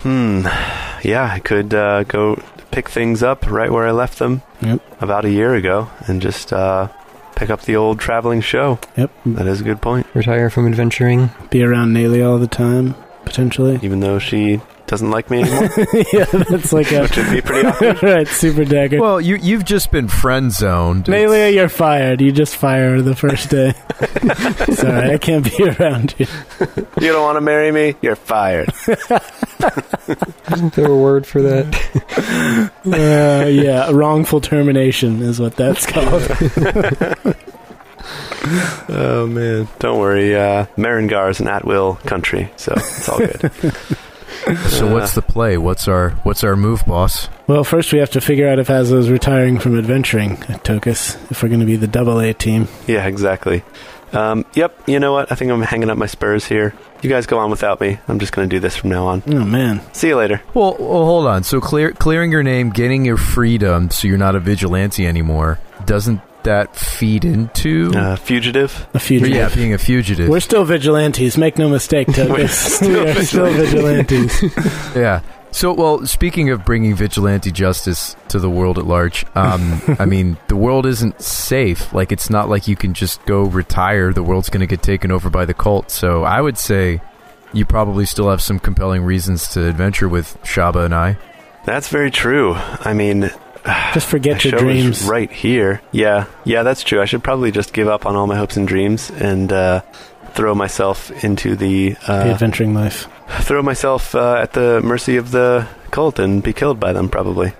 Yeah, I could go pick things up right where I left them about a year ago and just pick up the old traveling show. Yep. That is a good point. Retire from adventuring. Be around Nalia all the time, potentially. Even though she doesn't like me anymore. Yeah, that's like a... Which would be pretty awkward. Right, super dagger. Well, you've just been friend-zoned. Nalia, you're fired. You just fire her the first day. Sorry, I can't be around you. You don't want to marry me? You're fired. Isn't there a word for that? Yeah, wrongful termination is what that's called. Oh, man. Don't worry. Marengar is an at-will country, so it's all good. So what's the play? What's our move, boss? Well, first we have to figure out if Azlo's retiring from adventuring at Tokas, if we're going to be the AA team. Yeah, exactly. Yep, you know what? I think I'm hanging up my spurs here. You guys go on without me. I'm just going to do this from now on. Oh, man. See you later. Well, hold on. So clearing your name, getting your freedom so you're not a vigilante anymore, doesn't that feed into... fugitive? A fugitive. Yeah, being a fugitive. We're still vigilantes. Make no mistake, Tokas. We are still vigilantes. Yeah. So, well, speaking of bringing vigilante justice to the world at large, I mean, the world isn't safe. Like, it's not like you can just go retire. The world's going to get taken over by the cult. So I would say you probably still have some compelling reasons to adventure with Shabba and I. That's very true. I mean... Just forget your dreams. Right here. Yeah, that's true. I should probably just give up on all my hopes and dreams and throw myself into the adventuring life. Throw myself at the mercy of the cult and be killed by them, probably.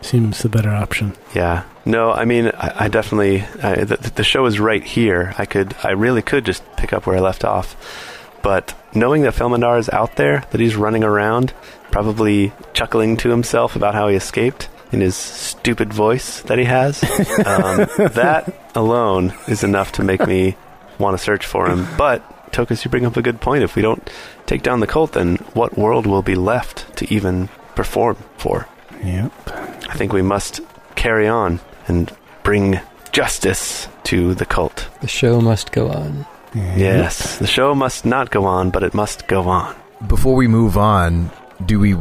Seems the better option. Yeah. No, I mean, I definitely... the show is right here. I really could just pick up where I left off. But knowing that Felmindar is out there, that he's running around, probably chuckling to himself about how he escaped in his stupid voice that he has, that alone is enough to make me want to search for him. But, Tokas, you bring up a good point. If we don't take down the cult, then what world will be left to even perform for? Yep. I think we must carry on and bring justice to the cult. The show must go on. Yes, the show must not go on, but it must go on. Before we move on, do we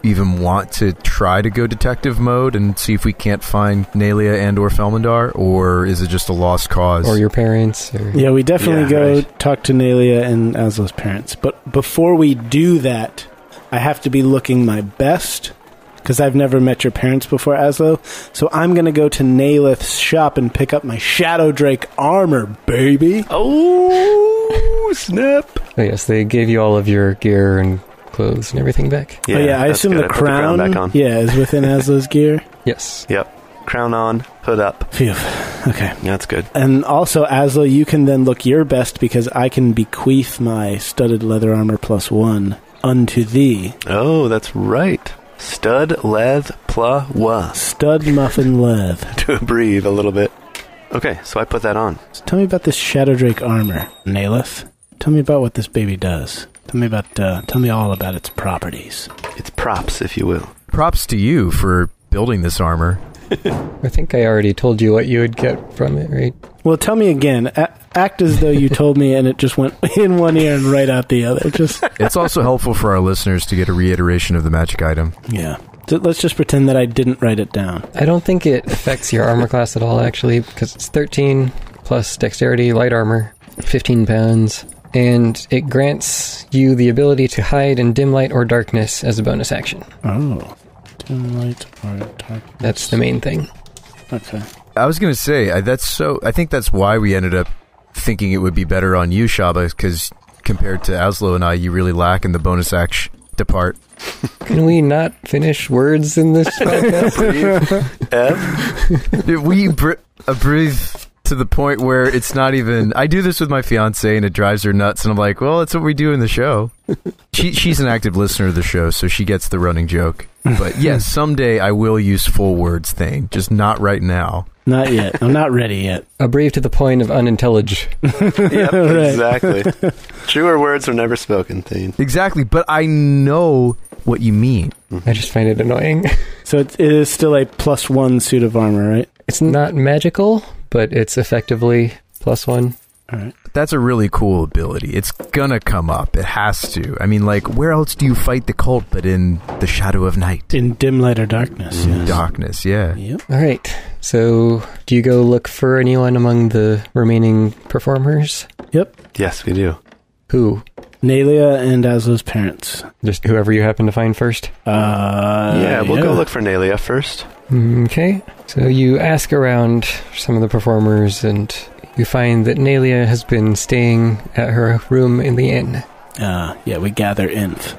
even want to try to go detective mode and see if we can't find Nalia and or Felmindar, or is it just a lost cause? Or your parents? Or... Yeah, we definitely go talk to Nalia and Azlo's parents. But before we do that, I have to be looking my best, because I've never met your parents before, Azlo. So I'm going to go to Nalith's shop and pick up my Shadow Drake armor, baby. Oh, snap. Oh, yes, they gave you all of your gear and clothes and everything back. Yeah, I assume the crown back on. Yeah, is within Azlo's gear. Yes. Yep. Crown on, hood up. Phew. Okay. That's good. And also, Azlo, you can then look your best, because I can bequeath my studded leather armor +1 unto thee. Oh, that's right. Stud leth +1. Stud muffin leth. To breathe a little bit. Okay, so I put that on. So tell me about this Shadow Drake armor, Nalith. Tell me about what this baby does. Tell me all about its properties. It's props, if you will. Props to you for building this armor. I think I already told you what you would get from it, right? Well, tell me again. Act as though you told me and it just went in one ear and right out the other. It's also helpful for our listeners to get a reiteration of the magic item. Yeah. So let's just pretend that I didn't write it down. I don't think it affects your armor class at all, actually, because it's 13 plus dexterity, light armor, 15 pounds, and it grants you the ability to hide in dim light or darkness as a bonus action. Oh. Dim light or darkness. That's the main thing. Okay. I was going to say, I think that's why we ended up thinking it would be better on you, Shabba, because compared to Azlo and I, you really lack in the bonus action depart. Can we not finish words in this podcast? We breathe to the point where it's not even... I do this with my fiance and it drives her nuts, and I'm like, well, that's what we do in the show. She's an active listener of the show, so she gets the running joke. But yes, someday I will use full words, Thane, just not right now. Not yet. I'm not ready yet. A brave to the point of unintelligible. Yep, exactly. Truer words are never spoken, Thane. Exactly, but I know what you mean. I just find it annoying. So it is still a +1 suit of armor, right? It's not magical, but it's effectively +1. All right. That's a really cool ability. It's gonna come up. It has to. I mean, like, where else do you fight the cult but in the shadow of night? In dim light or darkness. Yes. Darkness, yeah. Yep. All right. So, do you go look for anyone among the remaining performers? Yep. Yes, we do. Who? Nalia and Azlo's parents. Just whoever you happen to find first? We'll go look for Nalia first. Okay. So you ask around some of the performers, and you find that Nalia has been staying at her room in the inn. We gather inf.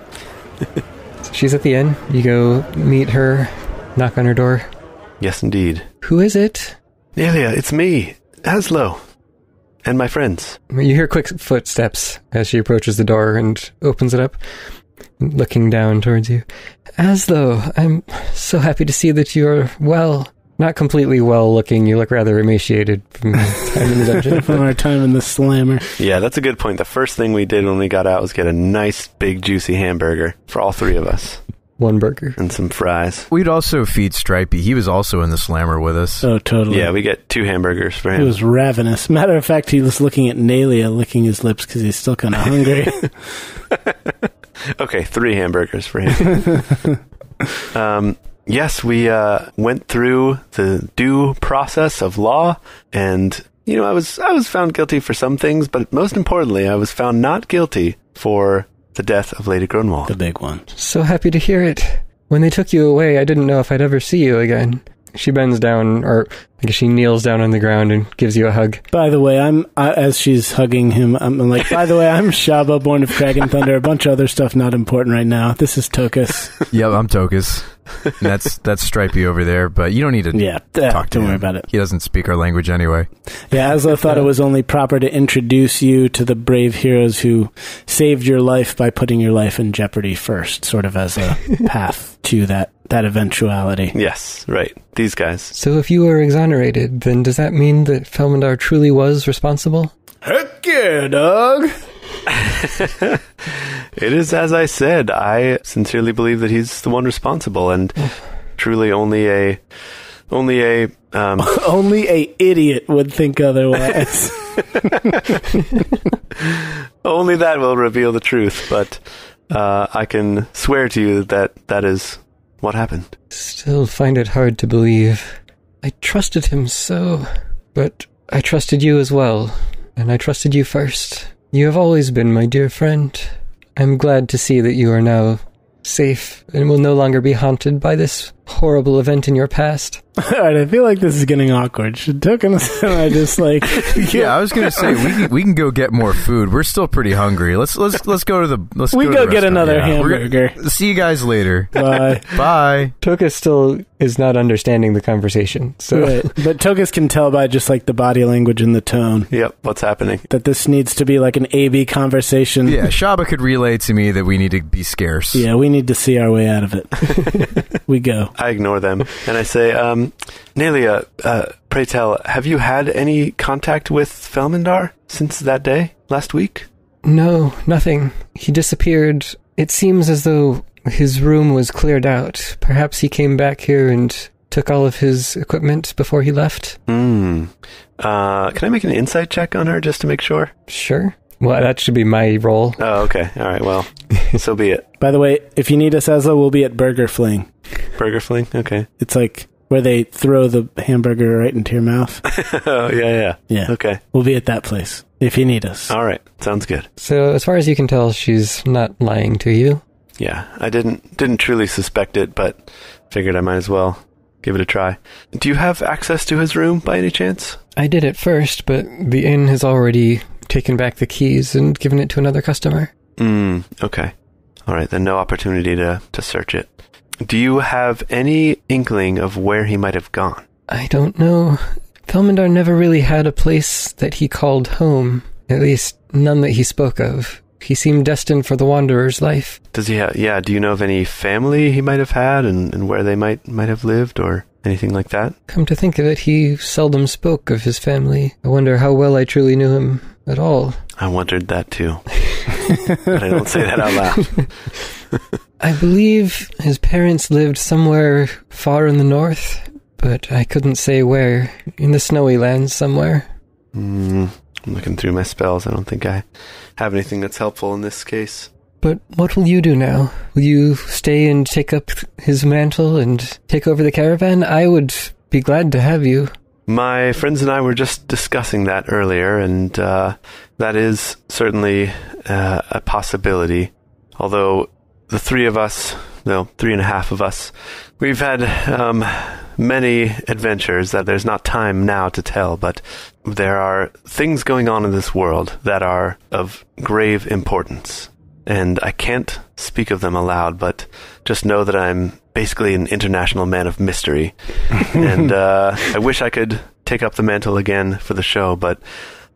So she's at the inn. You go meet her, knock on her door. Yes, indeed. Who is it? Nalia, it's me, Azlo, and my friends. You hear quick footsteps as she approaches the door and opens it up, looking down towards you. Azlo, I'm so happy to see that you're well. Not completely well looking. You look rather emaciated from time in the dungeon. From our time in the slammer. Yeah, that's a good point. The first thing we did when we got out was get a nice, big, juicy hamburger for all three of us. One burger. And some fries. We'd also feed Stripey. He was also in the slammer with us. Oh, totally. Yeah, we get 2 hamburgers for him. He was ravenous. Matter of fact, he was looking at Nalia, licking his lips because he's still kind of hungry. Okay, 3 hamburgers for him. Yes, we went through the due process of law, and I was found guilty for some things, but most importantly, I was found not guilty for the death of Lady Grunwald. The big one. So happy to hear it. When they took you away, I didn't know if I'd ever see you again. She bends down, or I guess she kneels down on the ground and gives you a hug. By the way, as she's hugging him, I'm like, by the way, I'm Shabba, born of Crag and Thunder, a bunch of other stuff not important right now. This is Tokas. Yep, I'm Tokas. That's Stripey over there, but you don't need to talk to him. Don't worry about it. He doesn't speak our language anyway. Yeah, Azlo thought it was only proper to introduce you to the brave heroes who saved your life by putting your life in jeopardy first, sort of as a path to that eventuality. Yes, right. These guys. So if you were exonerated, then does that mean that Felmindar truly was responsible? Heck yeah, dog! It is as I said. I sincerely believe that he's the one responsible, and truly only a only a idiot would think otherwise. Only that will reveal the truth, but I can swear to you that is what happened. Still find it hard to believe. I trusted him so, but I trusted you as well, and I trusted you first. You have always been my dear friend. I'm glad to see that you are now safe and will no longer be haunted by this horrible event in your past. Alright, I feel like this is getting awkward. Should Tokas and I just like... Yeah, I was gonna say we can go get more food. We're still pretty hungry. Let's go to the get another hamburger. See you guys later. Bye. Bye. Tokas still is not understanding the conversation. So, right. But Tokas can tell by just like the body language and the tone. Yep, what's happening? That this needs to be like an A-B conversation. Yeah, Shabba could relay to me that we need to be scarce. Yeah, we need to see our way out of it. We go. I ignore them, and I say, Nelia, pray tell, have you had any contact with Felmindar since that day, last week? No, nothing. He disappeared. It seems as though his room was cleared out. Perhaps he came back here and took all of his equipment before he left. Can I make an insight check on her just to make sure? Sure. Well, that should be my role. Oh, okay. All right, well, so be it. By the way, if you need us, Azlo, we'll be at Burger Fling. Burger Fling? Okay. It's like where they throw the hamburger right into your mouth. Oh, yeah. Yeah. Okay. We'll be at that place if you need us. All right. Sounds good. So, as far as you can tell, she's not lying to you. Yeah, I didn't truly suspect it, but figured I might as well give it a try. Do you have access to his room by any chance? I did at first, but the inn has already taken back the keys and given it to another customer. Okay. All right, then no opportunity to search it. Do you have any inkling of where he might have gone? I don't know. Felmindar never really had a place that he called home. At least, none that he spoke of. He seemed destined for the wanderer's life. Does he have, do you know of any family he might have had and where they might have lived or anything like that? Come to think of it, he seldom spoke of his family. I wonder how well I truly knew him at all. I wondered that too. But I don't say that out loud. I believe his parents lived somewhere far in the north, but I couldn't say where. In the snowy lands somewhere. I'm looking through my spells. I don't think I have anything that's helpful in this case. But what will you do now? Will you stay and take up his mantle and take over the caravan? I would be glad to have you. My friends and I were just discussing that earlier, and that is certainly a possibility. Although the three of us, three and a half of us, we've had many adventures that there's not time now to tell, but there are things going on in this world that are of grave importance. And I can't speak of them aloud, but just know that I'm basically an international man of mystery. And I wish I could take up the mantle again for the show, but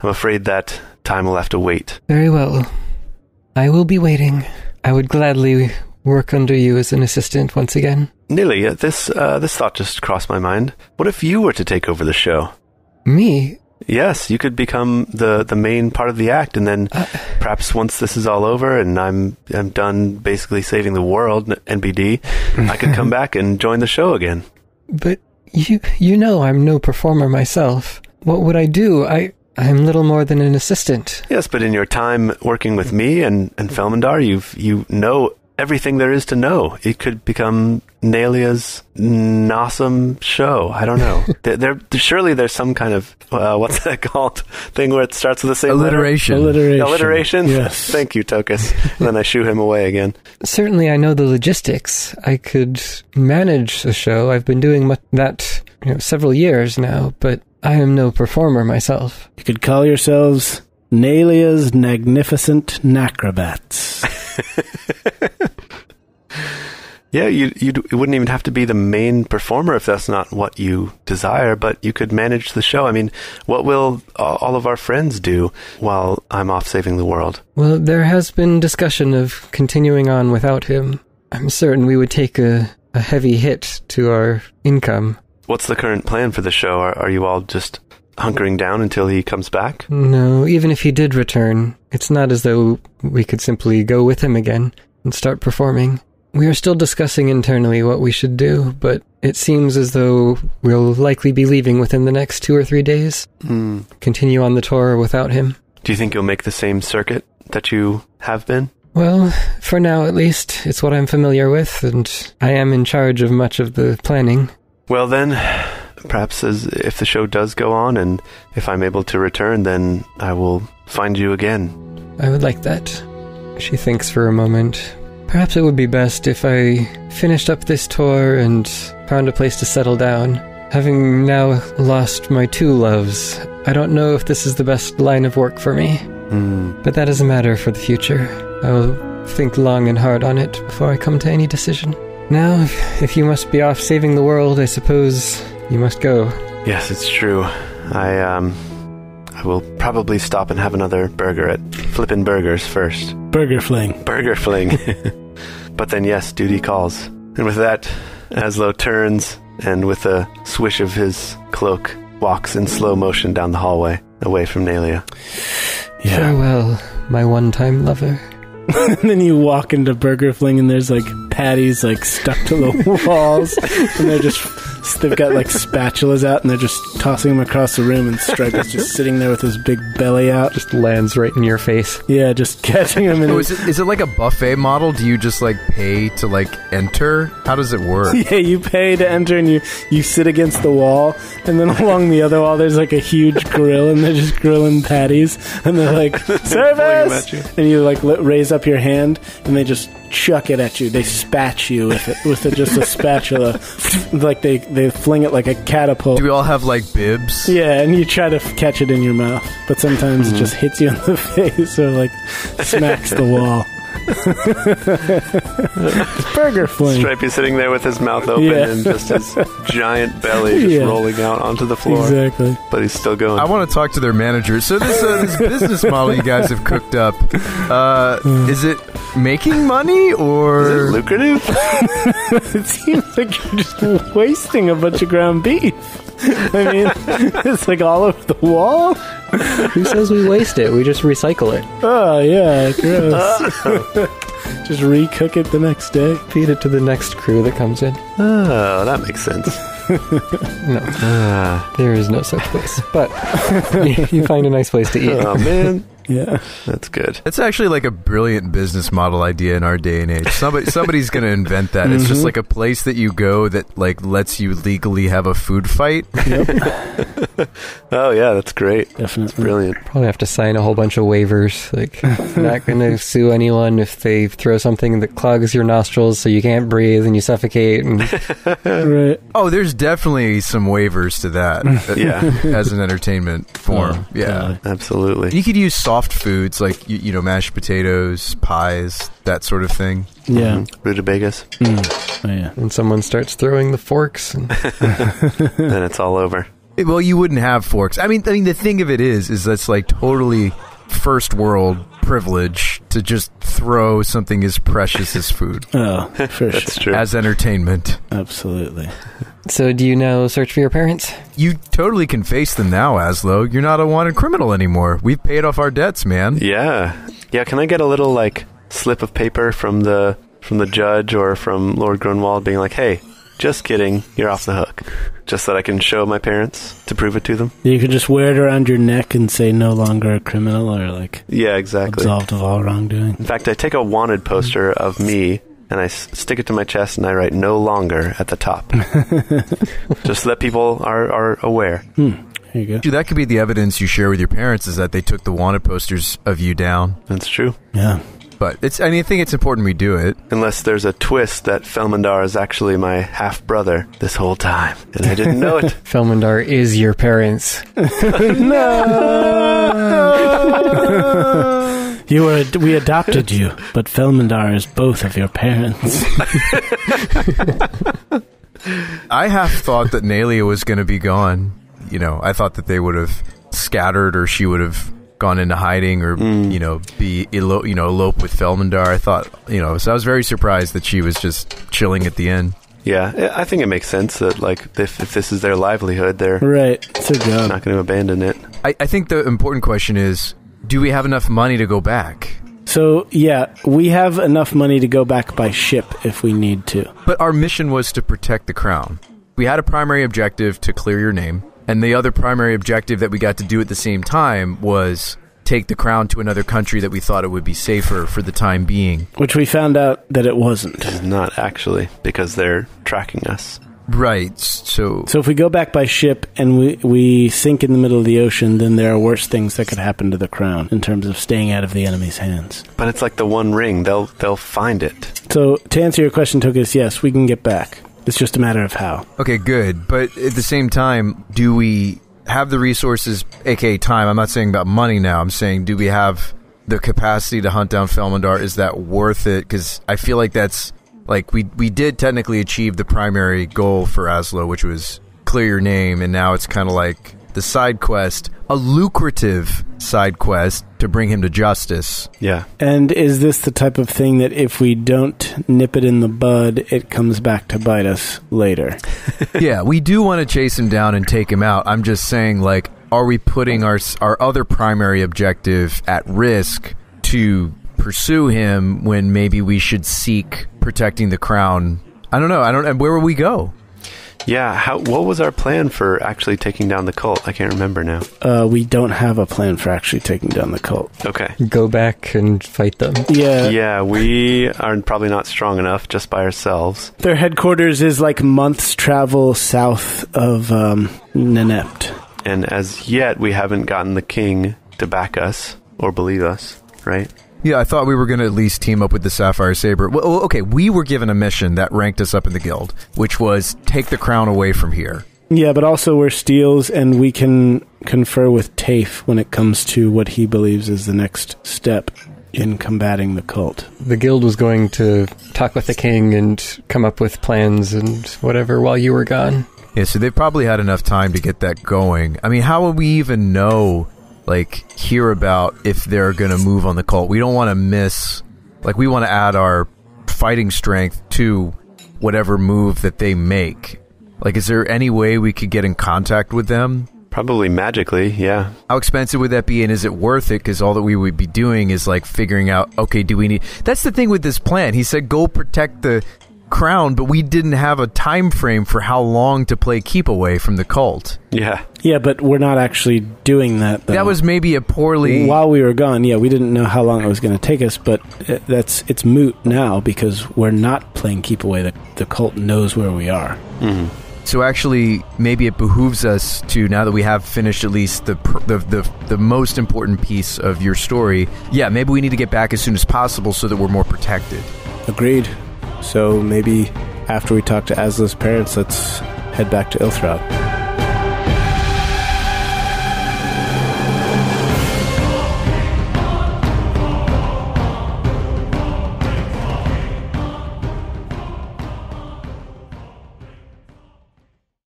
I'm afraid that time will have to wait. Very well. I will be waiting. I would gladly work under you as an assistant once again. Nearly, this thought just crossed my mind. What if you were to take over the show? Me? Yes, you could become the main part of the act, and then perhaps once this is all over and I'm done basically saving the world, NBD, I could come back and join the show again. But you know I'm no performer myself. What would I do? I'm little more than an assistant. Yes, but in your time working with me and Felmindar, you know everything there is to know. It could become Nelia's awesome show. I don't know. Surely there's some kind of what's that called thing where it starts with the same alliteration. Letter? Alliteration. Yes. Thank you, Tokas. And then I shoo him away again. Certainly, I know the logistics. I could manage a show. I've been doing that several years now, but I am no performer myself. You could call yourselves Nalia's Magnificent Nacrobats. Yeah, you wouldn't even have to be the main performer if that's not what you desire, but you could manage the show. I mean, what will all of our friends do while I'm off saving the world? Well, there has been discussion of continuing on without him. I'm certain we would take a heavy hit to our income. What's the current plan for the show? Are you all just hunkering down until he comes back? No, even if he did return, it's not as though we could simply go with him again and start performing. We are still discussing internally what we should do, but it seems as though we'll likely be leaving within the next 2 or 3 days. Continue on the tour without him. Do you think you'll make the same circuit that you have been? Well, for now at least, it's what I'm familiar with, and I am in charge of much of the planning. Well then, perhaps if the show does go on, and if I'm able to return, then I will find you again. I would like that. She thinks for a moment. Perhaps it would be best if I finished up this tour and found a place to settle down. Having now lost my 2 loves, I don't know if this is the best line of work for me. But that is a matter for the future. I will think long and hard on it before I come to any decision. Now, if you must be off saving the world, I suppose you must go. Yes, it's true. I will probably stop and have another burger at Flippin' Burgers first. Burger Fling. Burger Fling. But then, yes, duty calls. And with that, Azlo turns and with a swish of his cloak, walks in slow motion down the hallway, away from Nalia. Yeah. Farewell, my one-time lover. And then you walk into Burger Fling and there's patties stuck to the walls, and they've got spatulas out and they're just tossing them across the room, and Stripe is just sitting there with his big belly out, just lands right in your face. Yeah, just catching him. Is it like a buffet model? Do you just pay to enter? How does it work? Yeah, you pay to enter and you sit against the wall, and then along the other wall there's a huge grill, and they're just grilling patties, and they're service, and you raise up your hand and they just chuck it at you. They spatch you with just a spatula. They fling it like a catapult. Do we all have bibs? Yeah, and you try to catch it in your mouth, but sometimes it just hits you in the face or smacks the wall. Burger Fling. Stripey's sitting there with his mouth open and just his giant belly just rolling out onto the floor. Exactly. But he's still going. I want to talk to their manager. So this business model you guys have cooked up, is it making money or... Is it lucrative? It seems like you're just wasting a bunch of ground beef. I mean, it's all over the wall. Who says we waste it? We just recycle it. Oh, yeah, gross. Just recook it the next day. Feed it to the next crew that comes in. Oh, that makes sense. No. There is no such place. But you find a nice place to eat. Oh, man. Yeah. That's good. It's actually a brilliant business model idea in our day and age. Somebody's going to invent that. It's just a place that you go that lets you legally have a food fight. Yep. Oh, yeah, that's great. Definitely. That's brilliant. Probably have to sign a whole bunch of waivers. Not going to sue anyone if they throw something that clogs your nostrils so you can't breathe and you suffocate. And Right. Oh, there's definitely some waivers to that. Yeah. As an entertainment form. Yeah. Absolutely. You could use soft foods like, mashed potatoes, pies, that sort of thing. Yeah. Rutabagas. Oh, yeah. and someone starts throwing the forks. And Then it's all over. Well, you wouldn't have forks. I mean, the thing of it is that's totally first world privilege to just throw something as precious as food. Oh, for That's sure. true. As entertainment. Absolutely. So do you now search for your parents? You totally can face them now, Azlo. You're not a wanted criminal anymore. We've paid off our debts, man. Yeah. Yeah, can I get a little, slip of paper from the judge or from Lord Grunwald being hey, just kidding, you're off the hook. Just so that I can show my parents to prove it to them? You could just wear it around your neck and say no longer a criminal or Yeah, exactly. absolved of all wrongdoing. In fact, I take a wanted poster of me and I stick it to my chest and I write no longer at the top. Just so that people are aware. There you go. Dude, that could be the evidence you share with your parents is that they took the wanted posters of you down. That's true. Yeah. But I think it's important we do it. Unless there's a twist that Felmindar is actually my half-brother this whole time, and I didn't know it. Felmindar is your parents. No! We adopted you, but Felmindar is both of your parents. I half thought that Nalia was going to be gone. I thought that they would have scattered, or she would have gone into hiding, or elope with Felmindar. I thought, so I was very surprised that she was just chilling at the inn. Yeah, I think it makes sense that if this is their livelihood, they're right. It's a job. Not going to abandon it. I think the important question is, do we have enough money to go back? So, yeah, we have enough money to go back by ship if we need to. But our mission was to protect the crown. We had a primary objective to clear your name, and the other primary objective that we got to do at the same time was take the crown to another country that we thought it would be safer for the time being. Which we found out that it wasn't. It's not actually, because they're tracking us. Right, so if we go back by ship and we sink in the middle of the ocean, then there are worse things that could happen to the crown in terms of staying out of the enemy's hands. But it's like the One Ring. They'll find it. So to answer your question, Tokas, yes, we can get back. It's just a matter of how. Okay, good. But at the same time, do we have the resources, aka time? I'm not saying about money now. I'm saying, do we have the capacity to hunt down Felmindar? Is that worth it? Because I feel like that's... we did technically achieve the primary goal for Azlo, which was clear your name, and now it's kind of like the side quest, a lucrative side quest to bring him to justice. Yeah. And is this the type of thing that if we don't nip it in the bud, it comes back to bite us later? Yeah, we do want to chase him down and take him out. I'm just saying, are we putting our other primary objective at risk to pursue him when maybe we should seek protecting the crown? I don't know. Where will we go? Yeah, what was our plan for actually taking down the cult? I can't remember now. We don't have a plan for actually taking down the cult. Okay. Go back and fight them. Yeah. Yeah, we are probably not strong enough just by ourselves. Their headquarters is months travel south of Nenept. And as yet, we haven't gotten the king to back us or believe us, right? Yeah, I thought we were going to at least team up with the Sapphire Saber. Well, okay, we were given a mission that ranked us up in the guild, which was take the crown away from here. Yeah, but also we're Steels, and we can confer with Tafe when it comes to what he believes is the next step in combating the cult. The guild was going to talk with the king and come up with plans and whatever while you were gone. Yeah, so they probably had enough time to get that going. I mean, how would we even know... hear about if they're going to move on the cult? We don't want to miss... we want to add our fighting strength to whatever move that they make. Is there any way we could get in contact with them? Probably magically, yeah. How expensive would that be, and is it worth it? Because all that we would be doing is, figuring out, okay, do we need... That's the thing with this plan. He said, go protect the crown, but we didn't have a time frame for how long to play keep away from the cult. Yeah. Yeah, but we're not actually doing that, though. That was maybe a poorly... While we were gone, yeah, we didn't know how long it was going to take us, but it's moot now because we're not playing keep away. The cult knows where we are. Mm-hmm. So actually, maybe it behooves us to, now that we have finished at least the most important piece of your story, yeah, maybe we need to get back as soon as possible so that we're more protected. Agreed. So maybe after we talk to Azlo's parents, let's head back to Ilthrod.